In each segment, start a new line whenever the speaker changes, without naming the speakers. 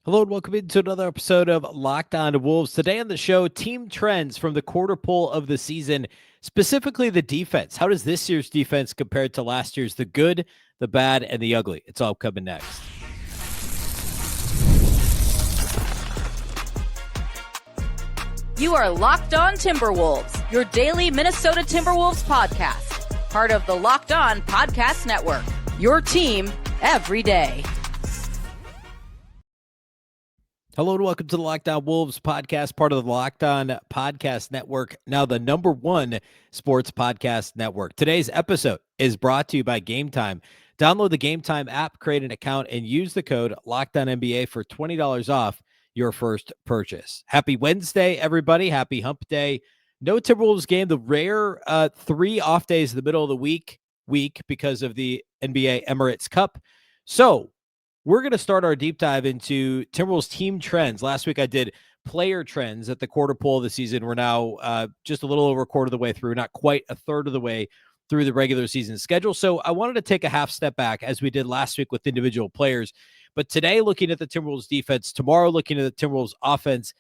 Hello and welcome into another episode of Locked On Wolves. Today on the show, team trends from the quarter pole of the season, specifically the defense. How does this year's defense compare to last year's? The good, the bad, and the ugly. It's all coming next.
You are Locked On Timberwolves, your daily Minnesota Timberwolves podcast. Part of the Locked On Podcast Network, your team every day.
Hello and welcome to the Locked On Wolves podcast, part of the Locked On Podcast Network, now the #1 sports podcast network. Today's episode is brought to you by Game Time. Download the Game Time app, create an account, and use the code LOCKEDONNBA for $20 off your first purchase. Happy Wednesday, everybody. Happy hump day. No Timberwolves game, the rare 3 off days in the middle of the week because of the NBA Emirates Cup. So we're going to start our deep dive into Timberwolves team trends. Last week I did player trends at the quarter pole of the season. We're now just a little over a quarter of the way through, not quite a third of the way through the regular season schedule. So I wanted to take a half step back as we did last week with individual players. But today, looking at the Timberwolves defense, tomorrow, looking at the Timberwolves offense,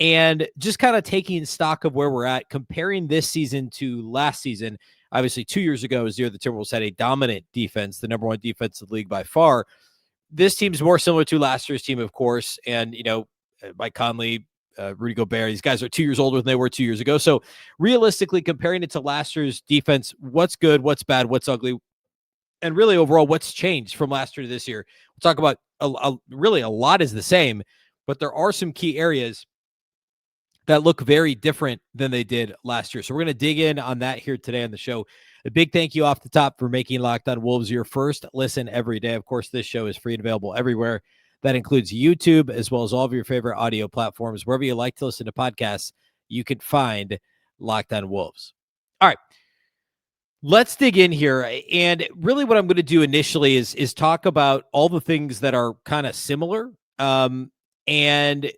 and just kind of taking stock of where we're at, comparing this season to last season. Obviously, 2 years ago was the year the Timberwolves had a dominant defense, the #1 defense of the league by far. This team's more similar to last year's team, of course. And, Mike Conley, Rudy Gobert, these guys are 2 years older than they were 2 years ago. So realistically, comparing it to last year's defense, what's good, what's bad, what's ugly, and really overall, what's changed from last year to this year. We'll talk about really a lot is the same, but there are some key areas that look very different than they did last year. So we're going to dig in on that here today on the show. A big thank you off the top for making Locked On Wolves your first listen every day. Of course, this show is free and available everywhere. That includes YouTube, as well as all of your favorite audio platforms. Wherever you like to listen to podcasts, you can find Locked On Wolves. All right, let's dig in here. And really what I'm going to do initially is talk about all the things that are kind of similar. And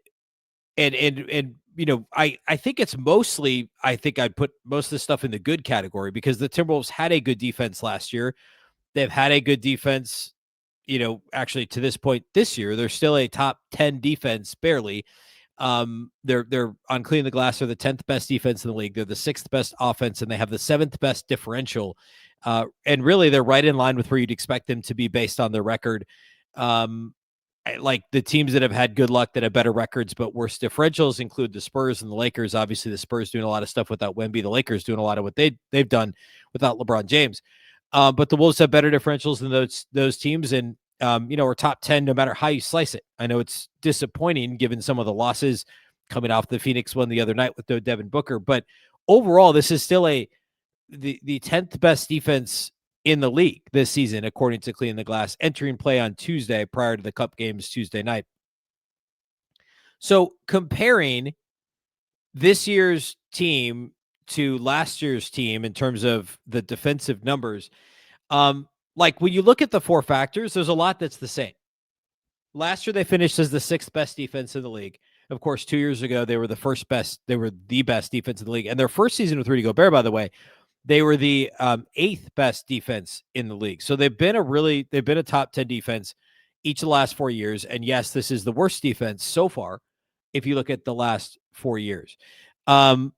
I think it's mostly, I think I'd put most of the stuff in the good category because the Timberwolves had a good defense last year. They've had a good defense, actually to this point this year. They're still a top 10 defense, barely. They're on cleaning the glass. They're the 10th best defense in the league. They're the 6th best offense, and they have the 7th best differential. And really, they're right in line with where you'd expect them to be based on their record. Like the teams that have had good luck that have better records but worse differentials include the Spurs and the Lakers. Obviously, the Spurs doing a lot of stuff without Wemby. The Lakers doing a lot of what they've done without LeBron James. But the Wolves have better differentials than those teams, and are top 10 no matter how you slice it. I know it's disappointing given some of the losses coming off the Phoenix one the other night with no Devin Booker, but overall, this is still the 10th best defense in the league this season, according to Clean the Glass, entering play on Tuesday prior to the Cup games Tuesday night. So comparing this year's team to last year's team in terms of the defensive numbers, like when you look at the 4 factors, there's a lot that's the same. Last year, they finished as the 6th best defense in the league. Of course, 2 years ago, they were the best defense in the league. And their first season with Rudy Gobert, by the way, they were the 8th best defense in the league. So they've been a top 10 defense each of the last 4 years. And yes, this is the worst defense so far if you look at the last 4 years. The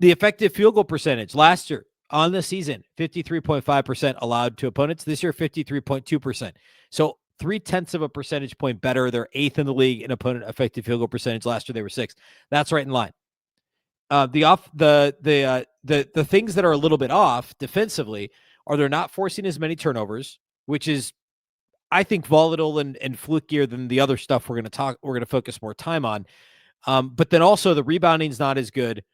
effective field goal percentage last year on the season, 53.5% allowed to opponents. This year, 53.2%. So 0.3 of a percentage point better. They're 8th in the league in opponent effective field goal percentage. Last year, they were 6th. That's right in line. The things that are a little bit off defensively are they're not forcing as many turnovers, which is, I think, volatile and flukier than the other stuff we're going to focus more time on. But then also the rebounding is not as good,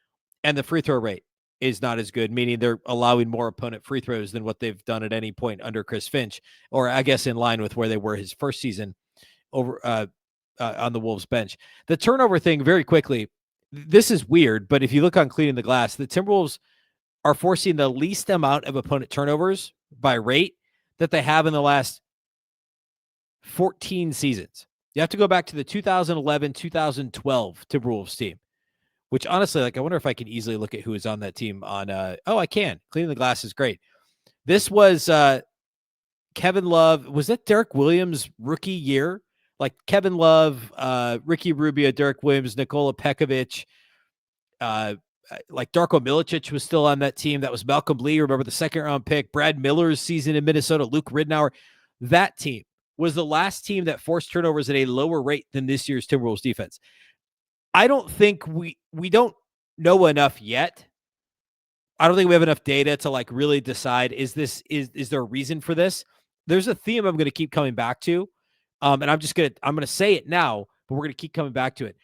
and the free throw rate is not as good, meaning they're allowing more opponent free throws than what they've done at any point under Chris Finch, or I guess in line with where they were his first season over on the Wolves bench. The turnover thing, very quickly. This is weird, but if you look on Cleaning the Glass, the Timberwolves are forcing the least amount of opponent turnovers by rate that they have in the last 14 seasons. You have to go back to the 2011-2012 Timberwolves team, which honestly, I wonder if I can easily look at who is on that team on, I can. Cleaning the Glass is great. This was Kevin Love. Was that Derek Williams' rookie year like Kevin Love, Ricky Rubio, Derek Williams, Nikola Pekovic, like Darko Milicic was still on that team. That was Malcolm Lee. Remember the second round pick, Brad Miller's season in Minnesota, Luke Ridnour. That team was the last team that forced turnovers at a lower rate than this year's Timberwolves defense. I don't think we don't know enough yet. I don't think we have enough data to like really decide, is there a reason for this? There's a theme I'm going to keep coming back to. And I'm going to say it now, but we're going to keep coming back to it.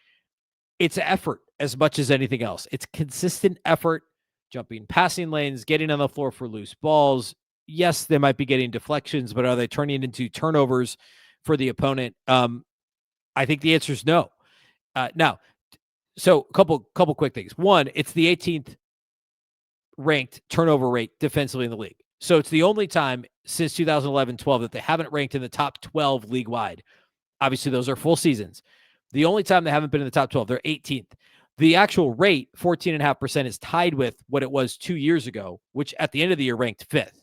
It's effort as much as anything else. It's consistent effort, jumping passing lanes, getting on the floor for loose balls. Yes, they might be getting deflections, but are they turning into turnovers for the opponent? I think the answer is no. Now, so a couple quick things. One, it's the 18th ranked turnover rate defensively in the league. So it's the only time since 2011-12 that they haven't ranked in the top 12 league-wide. Obviously, those are full seasons. The only time they haven't been in the top 12, they're 18th. The actual rate, 14.5%, is tied with what it was 2 years ago, which at the end of the year ranked 5th.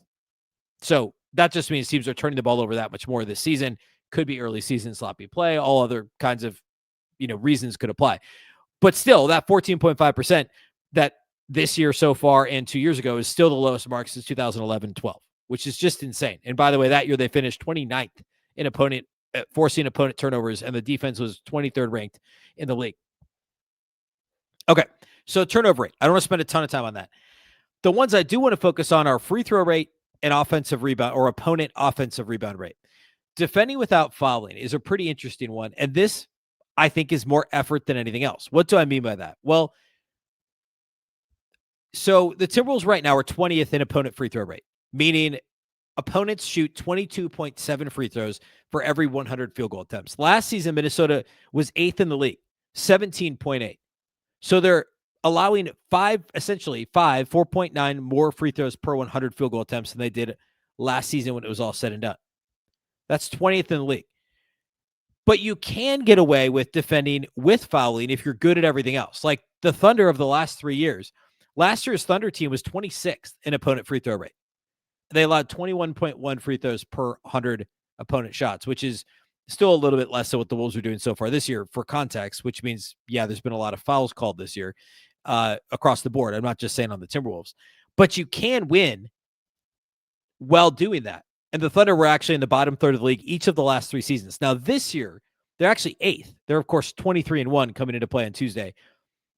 So that just means teams are turning the ball over that much more this season. Could be early season sloppy play. All other kinds of, reasons could apply. But still, that 14.5% that this year so far and 2 years ago is still the lowest mark since 2011-12, which is just insane. And by the way, that year they finished 29th in forcing opponent turnovers, and the defense was 23rd ranked in the league. Okay, so turnover rate. I don't want to spend a ton of time on that. The ones I do want to focus on are free throw rate and offensive rebound or opponent offensive rebound rate. Defending without fouling is a pretty interesting one, and this, I think, is more effort than anything else. What do I mean by that? Well, so the Timberwolves right now are 20th in opponent free throw rate, meaning opponents shoot 22.7 free throws for every 100 field goal attempts. Last season, Minnesota was 8th in the league, 17.8. So they're allowing 4.9 more free throws per 100 field goal attempts than they did last season when it was all said and done. That's 20th in the league. But you can get away with defending with fouling if you're good at everything else. Like the Thunder of the last 3 years. Last year's Thunder team was 26th in opponent free throw rate. They allowed 21.1 free throws per 100 opponent shots, which is still a little bit less than what the Wolves are doing so far this year for context, which means, yeah, there's been a lot of fouls called this year across the board. I'm not just saying on the Timberwolves. But you can win while doing that. And the Thunder were actually in the bottom third of the league each of the last 3 seasons. Now, this year, they're actually 8th. They're, of course, 23-1 coming into play on Tuesday.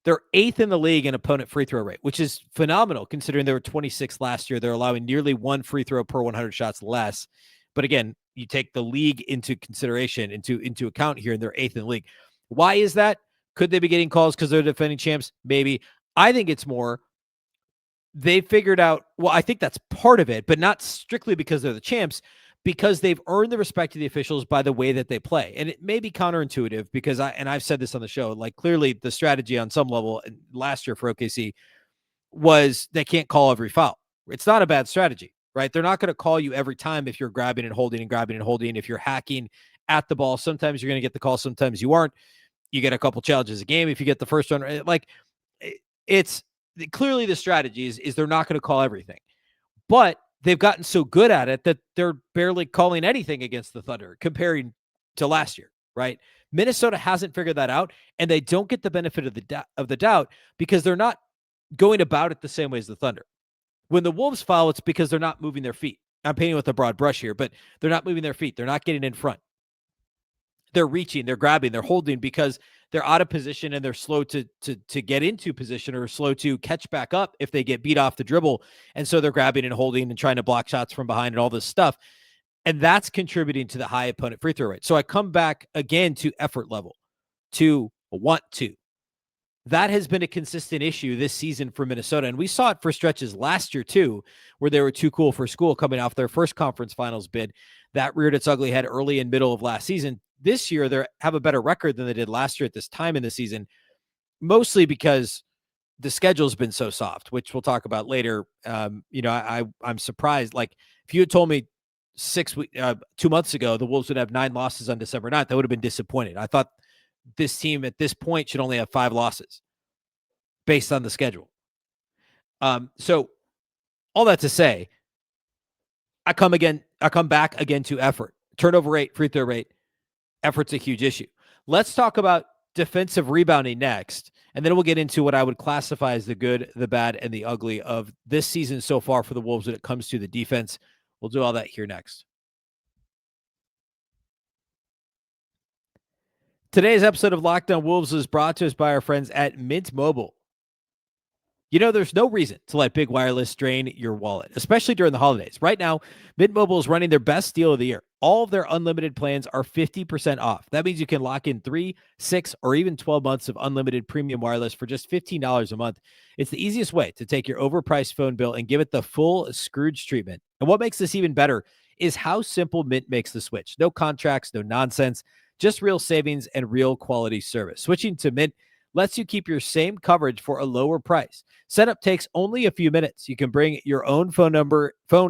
They're 8th in the league in opponent free throw rate, which is phenomenal considering they were 26th last year. They're allowing nearly 1 free throw per 100 shots less. But again, you take the league into consideration, into account here, and they're 8th in the league. Why is that? Could they be getting calls because they're defending champs? Maybe. I think it's more they figured out, well, I think that's part of it, but not strictly because they're the champs, because they've earned the respect of the officials by the way that they play. And it may be counterintuitive because I've said this on the show, like clearly the strategy on some level last year for OKC was they can't call every foul. It's not a bad strategy, right? They're not going to call you every time if you're grabbing and holding and grabbing and holding. If you're hacking at the ball, sometimes you're going to get the call, sometimes you aren't. You get a couple challenges a game if you get the first one. Like it's clearly the strategy is they're not going to call everything. But they've gotten so good at it that they're barely calling anything against the Thunder comparing to last year, right? Minnesota hasn't figured that out, and they don't get the benefit of the doubt because they're not going about it the same way as the Thunder. When the Wolves foul, it's because they're not moving their feet. I'm painting with a broad brush here, but they're not moving their feet. They're not getting in front. They're reaching, they're grabbing, they're holding because they're out of position and they're slow to get into position or slow to catch back up if they get beat off the dribble. And so they're grabbing and holding and trying to block shots from behind and all this stuff. And that's contributing to the high opponent free throw rate. So I come back again to effort level, to want to. That has been a consistent issue this season for Minnesota. And we saw it for stretches last year too, where they were too cool for school coming off their first conference finals bid. That reared its ugly head early and middle of last season. This year, they have a better record than they did last year at this time in the season, mostly because the schedule's been so soft, which we'll talk about later. I'm surprised. Like if you had told me 2 months ago, the Wolves would have 9 losses on December 9th, I would have been disappointed. I thought this team at this point should only have 5 losses based on the schedule. So all that to say, I come back again to effort, turnover rate, free throw rate. effort's a huge issue. Let's talk about defensive rebounding next, and then we'll get into what I would classify as the good, the bad, and the ugly of this season so far for the Wolves when it comes to the defense. We'll do all that here next. Today's episode of Locked On Wolves is brought to us by our friends at Mint Mobile. You know, there's no reason to let big wireless drain your wallet, especially during the holidays. Right now, Mint Mobile is running their best deal of the year. All of their unlimited plans are 50% off. That means you can lock in 3, 6, or even 12 months of unlimited premium wireless for just $15 a month. It's the easiest way to take your overpriced phone bill and give it the full Scrooge treatment. And what makes this even better is how simple Mint makes the switch. No contracts, no nonsense, just real savings and real quality service. Switching to Mint lets you keep your same coverage for a lower price. Setup takes only a few minutes. You can bring your own phone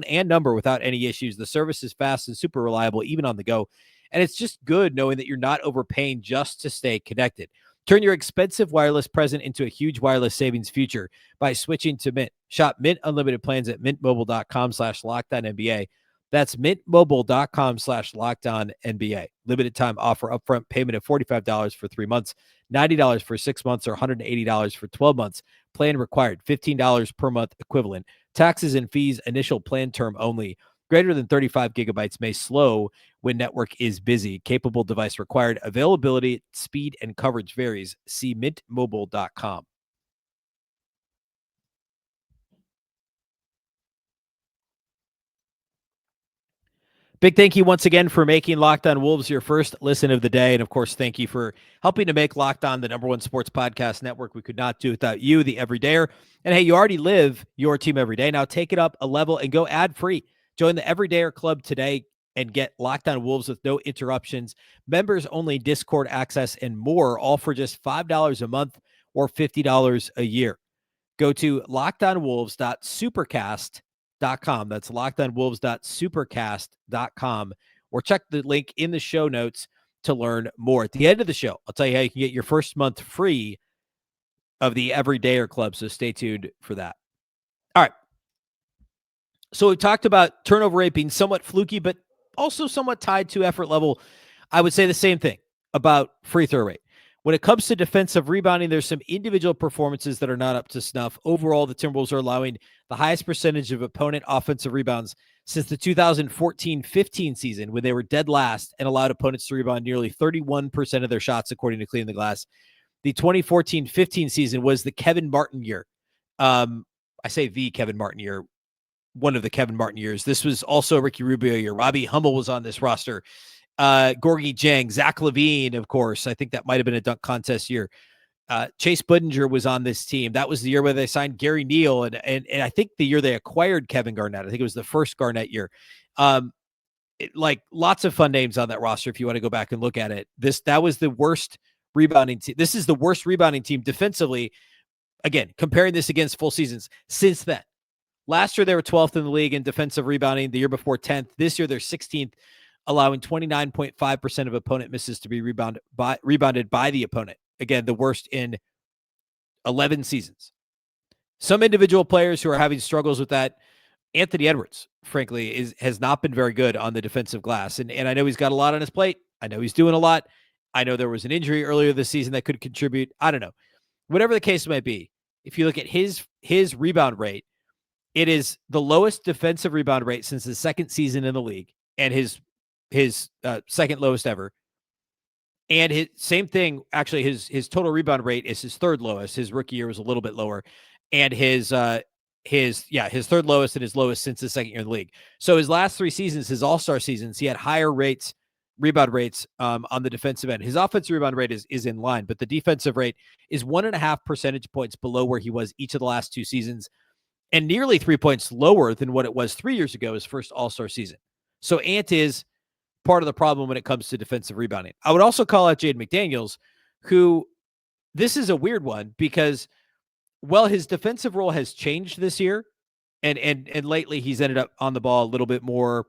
and number without any issues. The service is fast and super reliable, even on the go. And it's just good knowing that you're not overpaying just to stay connected. Turn your expensive wireless present into a huge wireless savings future by switching to Mint. Shop Mint Unlimited plans at mintmobile.com/LockedOnNBA. That's mintmobile.com/LockedOnNBA. Limited time offer, upfront payment of $45 for 3 months, $90 for 6 months, or $180 for 12 months. Plan required, $15 per month equivalent. Taxes and fees, initial plan term only. Greater than 35 gigabytes may slow when network is busy. Capable device required. Availability, speed, and coverage varies. See mintmobile.com. Big thank you once again for making Locked On Wolves your first listen of the day. And of course, thank you for helping to make Locked On the #1 sports podcast network. We could not do without you, the everydayer. And hey, you already live your team every day. Now take it up a level and go ad free. Join the Everydayer Club today and get Locked On Wolves with no interruptions, members only Discord access, and more, all for just $5 a month or $50 a year. Go to lockedonwolves.supercast.com. That's lockedonwolves.supercast.com, or check the link in the show notes to learn more. At the end of the show, I'll tell you how you can get your first month free of the Everydayer Club, so stay tuned for that. All right. So we've talked about turnover rate being somewhat fluky, but also somewhat tied to effort level. I would say the same thing about free throw rate. When it comes to defensive rebounding, there's some individual performances that are not up to snuff. Overall, the Timberwolves are allowing the highest percentage of opponent offensive rebounds since the 2014-15 season, when they were dead last and allowed opponents to rebound nearly 31% of their shots, according to Clean the Glass. The 2014-15 season was the Kevin Martin year. I say the Kevin Martin year, one of the Kevin Martin years. This was also a Ricky Rubio year. Robbie Hummel was on this roster. Gorgie Jang, Zach LaVine, of course. I think that might have been a dunk contest year. Chase Budinger was on this team. That was the year where they signed Gary Neal, and I think the year they acquired Kevin Garnett. I think it was the first Garnett year. Like lots of fun names on that roster if you want to go back and look at it. That was the worst rebounding team. This is the worst rebounding team defensively. Again, comparing this against full seasons since then. Last year, they were 12th in the league in defensive rebounding. The year before, 10th. This year, they're 16th, allowing 29.5% of opponent misses to be rebounded by the opponent. Again, the worst in 11 seasons. Some individual players who are having struggles with that, Anthony Edwards, frankly, has not been very good on the defensive glass. And I know he's got a lot on his plate. I know he's doing a lot. I know there was an injury earlier this season that could contribute. I don't know. Whatever the case might be, if you look at his rebound rate, it is the lowest defensive rebound rate since the second season in the league, and his second lowest ever. And his same thing, actually, his total rebound rate is his third lowest. His rookie year was a little bit lower, and his third lowest and his lowest since his second year in the league. So his last 3 seasons, his all-star seasons, he had higher rebound rates on the defensive end. His offensive rebound rate is in line, but the defensive rate is 1.5 percentage points below where he was each of the last 2 seasons, and nearly 3 points lower than what it was 3 years ago, his first all-star season. So Ant is part of the problem when it comes to defensive rebounding. I would also call out Jaden McDaniels, who, this is a weird one because, well, his defensive role has changed this year, and lately he's ended up on the ball a little bit more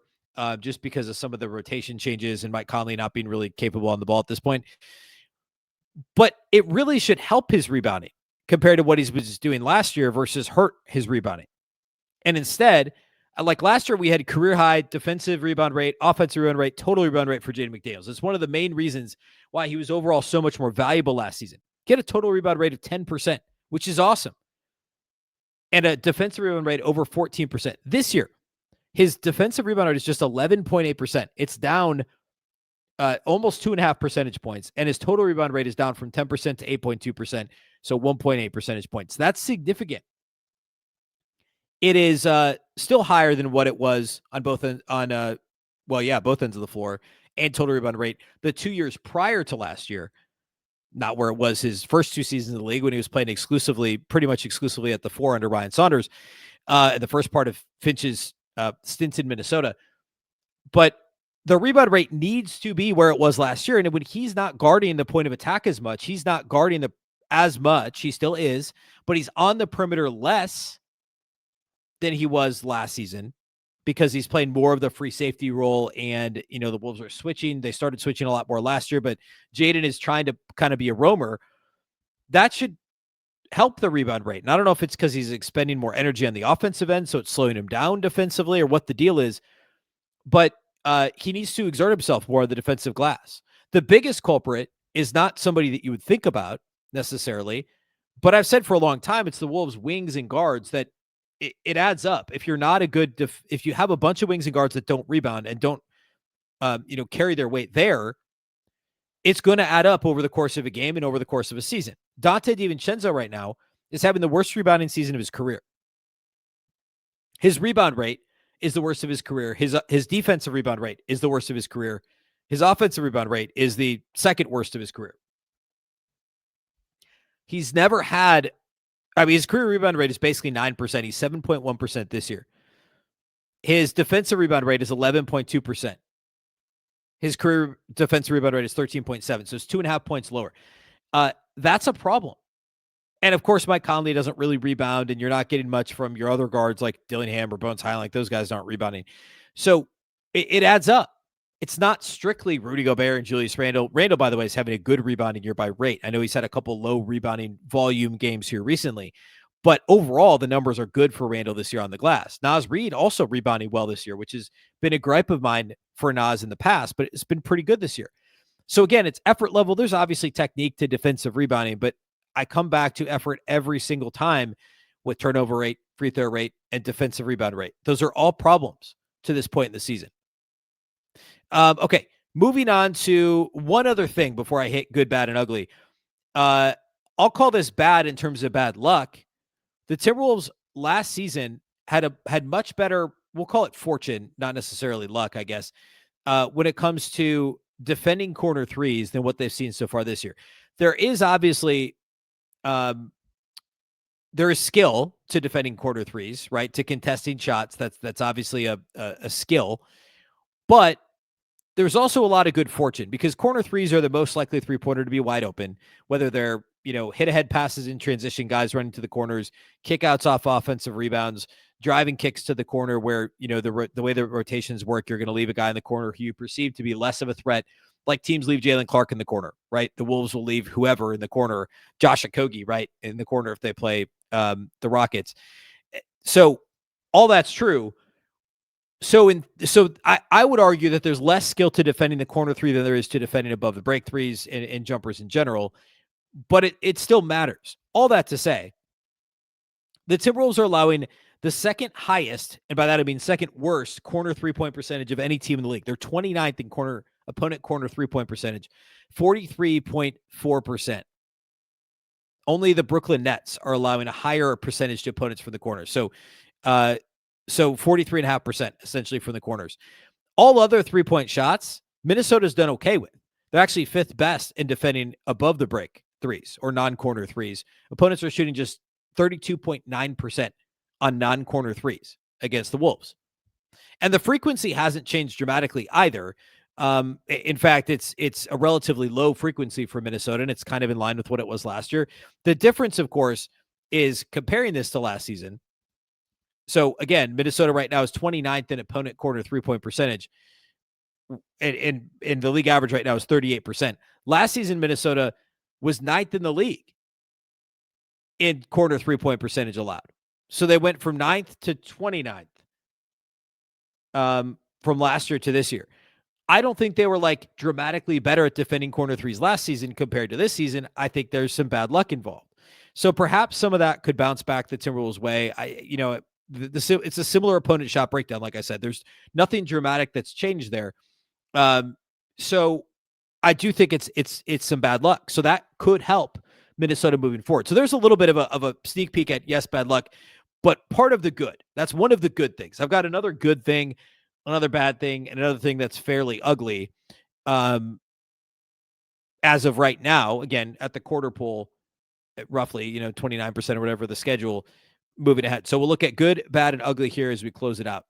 just because of some of the rotation changes and Mike Conley not being really capable on the ball at this point. But it really should help his rebounding compared to what he was doing last year versus hurt his rebounding. And instead, Like last year, we had career high defensive rebound rate, offensive rebound rate, total rebound rate for Jaden McDaniels. It's one of the main reasons why he was overall so much more valuable last season. Get a total rebound rate of 10%, which is awesome. And a defensive rebound rate over 14%. This year, his defensive rebound rate is just 11.8%. It's down almost 2.5 percentage points. And his total rebound rate is down from 10% to 8.2%. So 1.8 percentage points. That's significant. It is still higher than what it was on both ends of the floor and total rebound rate the 2 years prior to last year. Not where it was his first 2 seasons in the league when he was playing pretty much exclusively at the 4 under Ryan Saunders in the first part of Finch's stint in Minnesota. But the rebound rate needs to be where it was last year. And when he's not guarding the point of attack as much, he's not guarding as much. He still is, but he's on the perimeter less than he was last season because he's playing more of the free safety role. And, the Wolves are switching. They started switching a lot more last year, but Jaden is trying to kind of be a roamer. That should help the rebound rate. And I don't know if it's because he's expending more energy on the offensive end, so it's slowing him down defensively, or what the deal is. But he needs to exert himself more on the defensive glass. The biggest culprit is not somebody that you would think about necessarily, but I've said for a long time, it's the Wolves' wings and guards that it adds up. If you're not a good, if you have a bunch of wings and guards that don't rebound and don't, carry their weight there, it's going to add up over the course of a game and over the course of a season. Dante DiVincenzo right now is having the worst rebounding season of his career. His rebound rate is the worst of his career. His defensive rebound rate is the worst of his career. His offensive rebound rate is the second worst of his career. He's never had, his career rebound rate is basically 9%. He's 7.1% this year. His defensive rebound rate is 11.2%. His career defensive rebound rate is 13.7. So it's 2.5 points lower. That's a problem. And of course, Mike Conley doesn't really rebound, and you're not getting much from your other guards like Dillingham or Bones Highland. Like those guys aren't rebounding. So it adds up. It's not strictly Rudy Gobert and Julius Randle. Randle, by the way, is having a good rebounding year by rate. I know he's had a couple low rebounding volume games here recently, but overall, the numbers are good for Randle this year on the glass. Naz Reid also rebounding well this year, which has been a gripe of mine for Naz in the past, but it's been pretty good this year. So again, it's effort level. There's obviously technique to defensive rebounding, but I come back to effort every single time with turnover rate, free throw rate, and defensive rebound rate. Those are all problems to this point in the season. Okay, moving on to one other thing before I hit good, bad, and ugly. I'll call this bad in terms of bad luck. The Timberwolves last season had much better, we'll call it fortune, not necessarily luck, I guess, when it comes to defending corner threes than what they've seen so far this year. There is obviously there is skill to defending corner threes, right? To contesting shots. That's obviously a skill, but there's also a lot of good fortune because corner threes are the most likely 3-pointer to be wide open, whether they're, hit ahead passes in transition, guys running to the corners, kickouts off offensive rebounds, driving kicks to the corner where, the way the rotations work, you're going to leave a guy in the corner who you perceive to be less of a threat. Like teams leave Jalen Clark in the corner, right? The Wolves will leave whoever in the corner, Josh Okogie, right, in the corner if they play the Rockets. So all that's true. So I would argue that there's less skill to defending the corner three than there is to defending above the break threes and jumpers in general, but it still matters. All that to say, the Timberwolves are allowing the second highest, and by that I mean second worst, corner 3-point percentage of any team in the league. They're 29th in opponent corner 3-point percentage, 43.4%. Only the Brooklyn Nets are allowing a higher percentage to opponents from the corner. So 43.5% essentially from the corners. All other 3-point shots, Minnesota's done okay with. They're actually fifth best in defending above the break threes or non-corner threes. Opponents are shooting just 32.9% on non-corner threes against the Wolves. And the frequency hasn't changed dramatically either. In fact, it's a relatively low frequency for Minnesota, and it's kind of in line with what it was last year. The difference, of course, is comparing this to last season. So again, Minnesota right now is 29th in opponent corner 3-point percentage. And the league average right now is 38%. Last season, Minnesota was 9th in the league in corner 3-point percentage allowed. So they went from 9th to 29th. from last year to this year. I don't think they were like dramatically better at defending corner threes last season compared to this season. I think there's some bad luck involved. So perhaps some of that could bounce back the Timberwolves' way. It's a similar opponent shot breakdown. Like I said, there's nothing dramatic that's changed there. So I do think it's some bad luck. So that could help Minnesota moving forward. So there's a little bit of a sneak peek at, yes, bad luck, but part of the good. That's one of the good things. I've got another good thing, another bad thing, and another thing that's fairly ugly. As of right now, again, at the quarter pool, roughly, 29% or whatever the schedule moving ahead. So we'll look at good, bad, and ugly here as we close it out.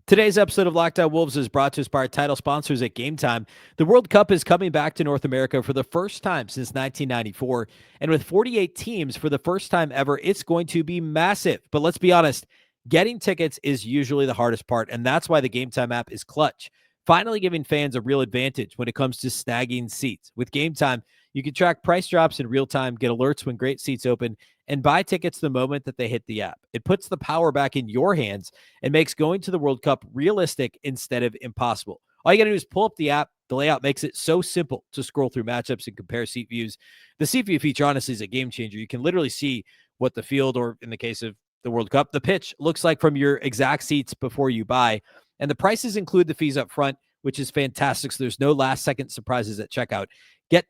Today's episode of Locked On Wolves is brought to us by our title sponsors at Game Time. The World Cup is coming back to North America for the first time since 1994. And with 48 teams for the first time ever, it's going to be massive. But let's be honest, getting tickets is usually the hardest part, and that's why the Game Time app is clutch, finally giving fans a real advantage when it comes to snagging seats. With Game Time, you can track price drops in real time, get alerts when great seats open, and buy tickets the moment that they hit the app. It puts the power back in your hands and makes going to the World Cup realistic instead of impossible. All you got to do is pull up the app. The layout makes it so simple to scroll through matchups and compare seat views. The seat view feature, honestly, is a game changer. You can literally see what the field, or in the case of the World Cup, the pitch looks like from your exact seats before you buy. And the prices include the fees up front, which is fantastic. So there's no last-second surprises at checkout.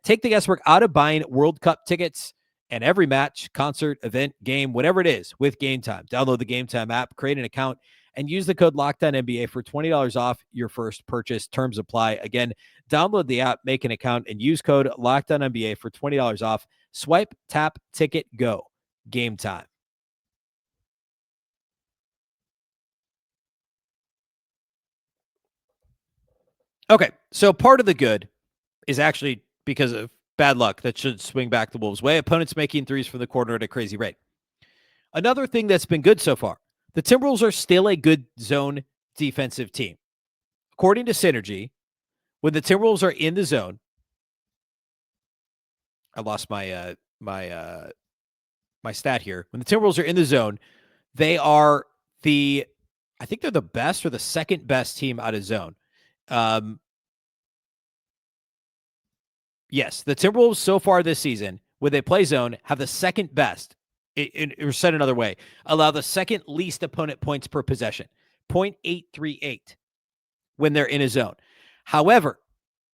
Take the guesswork out of buying World Cup tickets and every match, concert, event, game, whatever it is, with Game Time. Download the Game Time app, create an account, and use the code LOCKEDONNBA for $20 off your first purchase. Terms apply. Again, download the app, make an account, and use code LOCKEDONNBA for $20 off. Swipe, tap, ticket, go. Game Time. Okay, so part of the good is actually because of bad luck that should swing back the Wolves' way. Opponents making threes from the corner at a crazy rate. Another thing that's been good so far, the Timberwolves are still a good zone defensive team. According to Synergy, when the Timberwolves are in the zone, I lost my my stat here. When the Timberwolves are in the zone, they are I think they're the best or the second best team out of zone. Yes, the Timberwolves so far this season, when they play zone, have the second best, or said another way, allow the second least opponent points per possession, 0.838 when they're in a zone. However,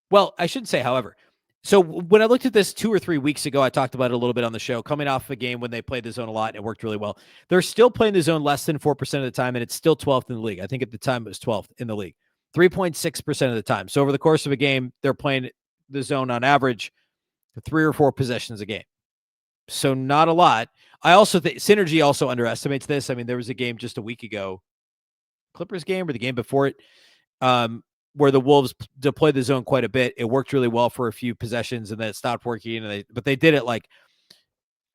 well, I shouldn't say however. So when I looked at this 2 or 3 weeks ago, I talked about it a little bit on the show, coming off a game when they played the zone a lot and it worked really well. They're still playing the zone less than 4% of the time, and it's still 12th in the league. I think at the time it was 12th in the league, 3.6% of the time. So over the course of a game, they're playing the zone on average 3 or 4 possessions a game. So not a lot. I also think Synergy also underestimates this. I mean, there was a game just a week ago, Clippers game or the game before it, where the Wolves deployed the zone quite a bit. It worked really well for a few possessions, and then it stopped working. But they did it like,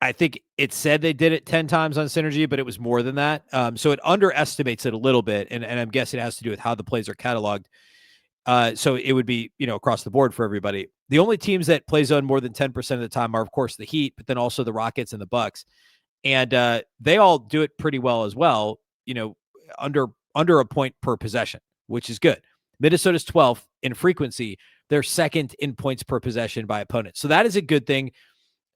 I think it said they did it 10 times on Synergy, but it was more than that. So it underestimates it a little bit, and I'm guessing it has to do with how the plays are cataloged. So it would be, across the board for everybody. The only teams that play zone more than 10% of the time are, of course, the Heat, but then also the Rockets and the Bucks. And they all do it pretty well as well, under a point per possession, which is good. Minnesota's 12th in frequency. They're second in points per possession by opponents. So that is a good thing.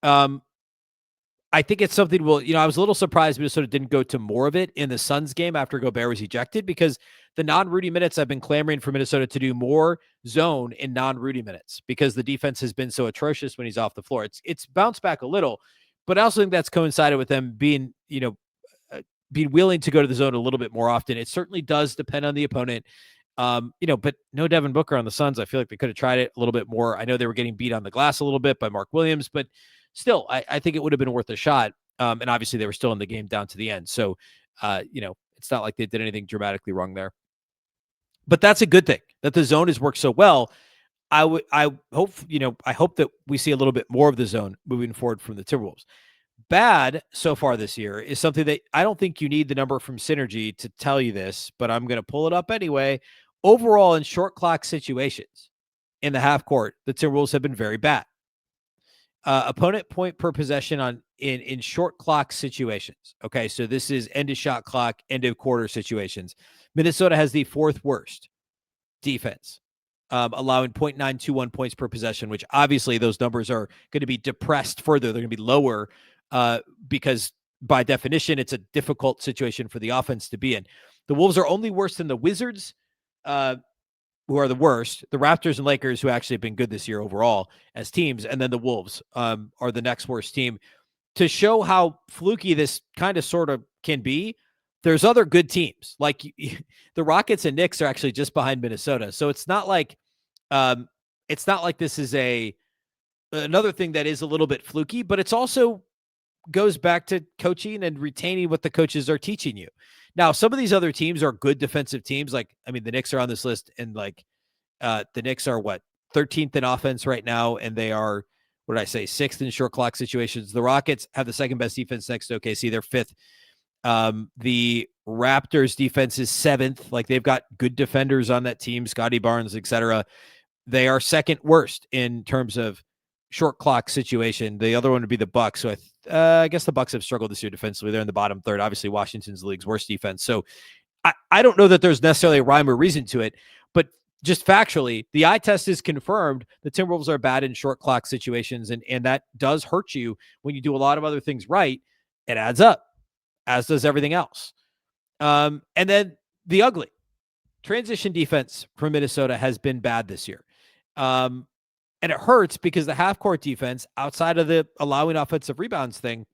I think it's something I was a little surprised Minnesota didn't go to more of it in the Suns game after Gobert was ejected, because the non-Rudy minutes, I've been clamoring for Minnesota to do more zone in non-Rudy minutes because the defense has been so atrocious when he's off the floor. It's bounced back a little, but I also think that's coincided with them being willing to go to the zone a little bit more often. It certainly does depend on the opponent. But no Devin Booker on the Suns. I feel like they could have tried it a little bit more. I know they were getting beat on the glass a little bit by Mark Williams, but still, I think it would have been worth a shot. And obviously they were still in the game down to the end. So, it's not like they did anything dramatically wrong there. But that's a good thing that the zone has worked so well. I hope that we see a little bit more of the zone moving forward from the Timberwolves. Bad so far this year is something that I don't think you need the number from Synergy to tell you this, but I'm going to pull it up anyway. Overall, in short clock situations in the half court, the Timberwolves have been very bad. Opponent point per possession in short clock situations. Okay, so this is end of shot clock, end of quarter situations. Minnesota has the fourth worst defense, allowing 0.921 points per possession, which obviously those numbers are going to be depressed further. They're going to be lower because by definition, it's a difficult situation for the offense to be in. The Wolves are only worse than the Wizards, who are the worst, the Raptors and Lakers, who actually have been good this year overall as teams, and then the Wolves are the next worst team. To show how fluky this kind of sort of can be, there's other good teams. Like the Rockets and Knicks are actually just behind Minnesota. So it's not like this is another thing that is a little bit fluky, but it's also goes back to coaching and retaining what the coaches are teaching you. Now, some of these other teams are good defensive teams. Like, I mean, the Knicks are on this list, and like the Knicks are 13th in offense right now, and they are, what did I say, 6th in short clock situations. The Rockets have the second best defense next to OKC. They're 5th. The Raptors defense is 7th. Like, they've got good defenders on that team, Scotty Barnes, etc. They are second worst in terms of short clock situation. The other one would be the Bucks. So I guess the Bucks have struggled this year defensively. They're in the bottom third. Obviously, Washington's the league's worst defense. So I don't know that there's necessarily a rhyme or reason to it, but just factually, the eye test is confirmed. The Timberwolves are bad in short clock situations, and that does hurt you when you do a lot of other things right. It adds up, as does everything else. And then the ugly transition defense from Minnesota has been bad this year. And it hurts because the half-court defense, outside of the allowing offensive rebounds thing,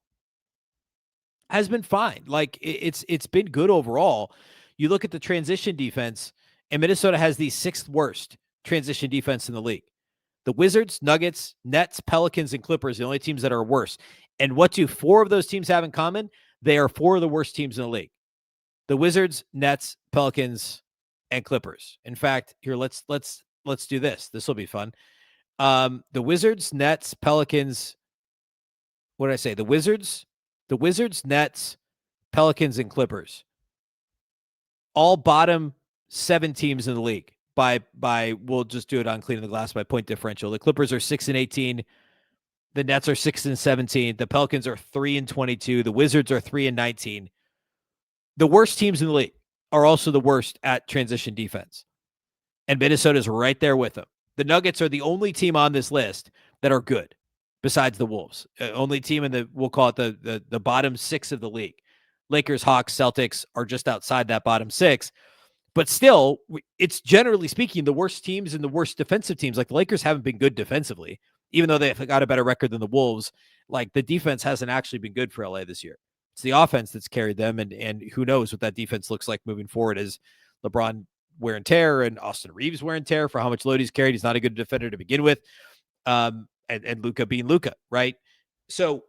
has been fine. Like, it's been good overall. You look at the transition defense, and Minnesota has the 6th worst transition defense in the league. The Wizards, Nuggets, Nets, Pelicans, and Clippers are the only teams that are worse. And what do 4 of those teams have in common? They are 4 of the worst teams in the league. The Wizards, Nets, Pelicans, and Clippers. In fact, here, let's do this. This will be fun. The Wizards, Nets, Pelicans. What did I say? The Wizards, Nets, Pelicans, and Clippers. All bottom 7 teams in the league by we'll just do it on cleaning the glass by point differential. The Clippers are 6-18. The Nets are 6-17. The Pelicans are 3-22. The Wizards are 3-19. The worst teams in the league are also the worst at transition defense. And Minnesota's right there with them. The Nuggets are the only team on this list that are good, besides the Wolves. Only team in we'll call it the bottom 6 of the league. Lakers, Hawks, Celtics are just outside that bottom 6. But still, it's generally speaking the worst teams and the worst defensive teams. Like, the Lakers haven't been good defensively, even though they've got a better record than the Wolves. Like, the defense hasn't actually been good for LA this year. It's the offense that's carried them, and who knows what that defense looks like moving forward as LeBron wear and tear and Austin Reeves wear and tear for how much load he's carried. He's not a good defender to begin with. And Luka being Luka, right? So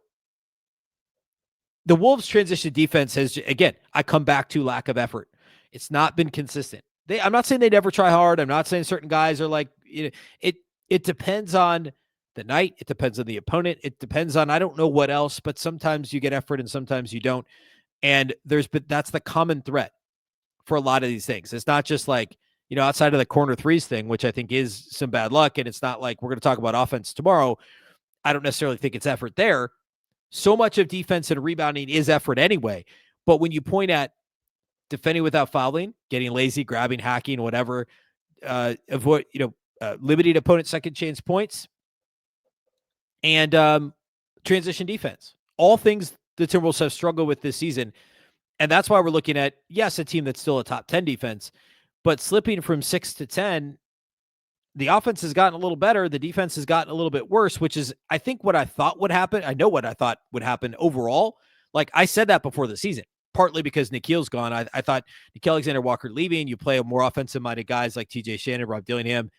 the Wolves transition defense has, again, I come back to lack of effort. It's not been consistent. I'm not saying they never try hard. I'm not saying certain guys are like, it depends on the night. It depends on the opponent. It depends on, I don't know what else, but sometimes you get effort and sometimes you don't. And that's the common thread for a lot of these things. It's not just like, outside of the corner threes thing, which I think is some bad luck. And it's not like we're going to talk about offense tomorrow. I don't necessarily think it's effort there. So much of defense and rebounding is effort anyway. But when you point at defending without fouling, getting lazy, grabbing, hacking, whatever, avoid, limiting opponent second chance points, and transition defense, all things the Timberwolves have struggled with this season. And that's why we're looking at, yes, a team that's still a top 10 defense, but slipping from 6 to 10, the offense has gotten a little better. The defense has gotten a little bit worse, which is, I think, what I thought would happen. I know what I thought would happen overall. Like, I said that before the season, partly because Nikhil's gone. I thought Nickeil Alexander-Walker leaving, you play a more offensive-minded guys like TJ Shannon, Rob Dillingham,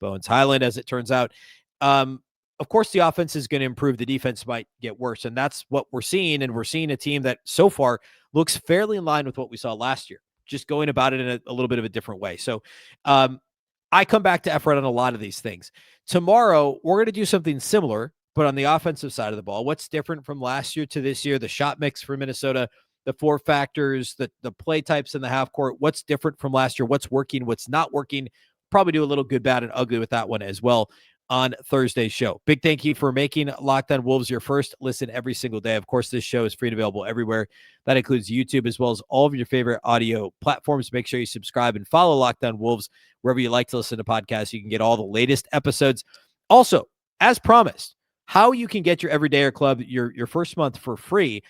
Bones Highland, as it turns out. Of course, the offense is going to improve. The defense might get worse, and that's what we're seeing. And we're seeing a team that so far looks fairly in line with what we saw last year, just going about it in a little bit of a different way. So I come back to effort on a lot of these things. Tomorrow, we're going to do something similar, but on the offensive side of the ball. What's different from last year to this year? The shot mix for Minnesota, the 4 factors, the play types in the half court. What's different from last year? What's working? What's not working? Probably do a little good, bad, and ugly with that one as well. on Thursday's show. Big thank you for making Locked On Wolves your first listen every single day. Of course, this show is free and available everywhere. That includes YouTube as well as all of your favorite audio platforms. Make sure you subscribe and follow Locked On Wolves wherever you like to listen to podcasts. You can get all the latest episodes. Also, as promised, how you can get your Everydayer Club your first month for free.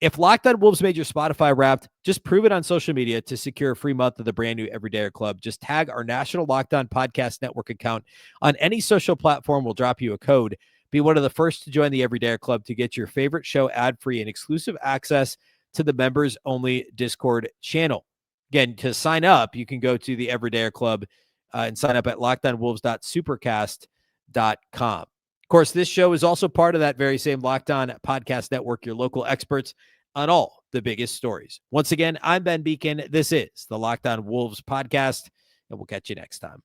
If Locked On Wolves made your Spotify Wrapped, just prove it on social media to secure a free month of the brand new Everydayer Club. Just tag our national Locked On Podcast Network account on any social platform. We'll drop you a code. Be one of the first to join the Everydayer Club to get your favorite show ad-free and exclusive access to the members-only Discord channel. Again, to sign up, you can go to the Everydayer Club and sign up at lockedonwolves.supercast.com. Of course, this show is also part of that very same Locked On Podcast Network, your local experts on all the biggest stories. Once again, I'm Ben Beecken. This is the Locked On Wolves podcast, and we'll catch you next time.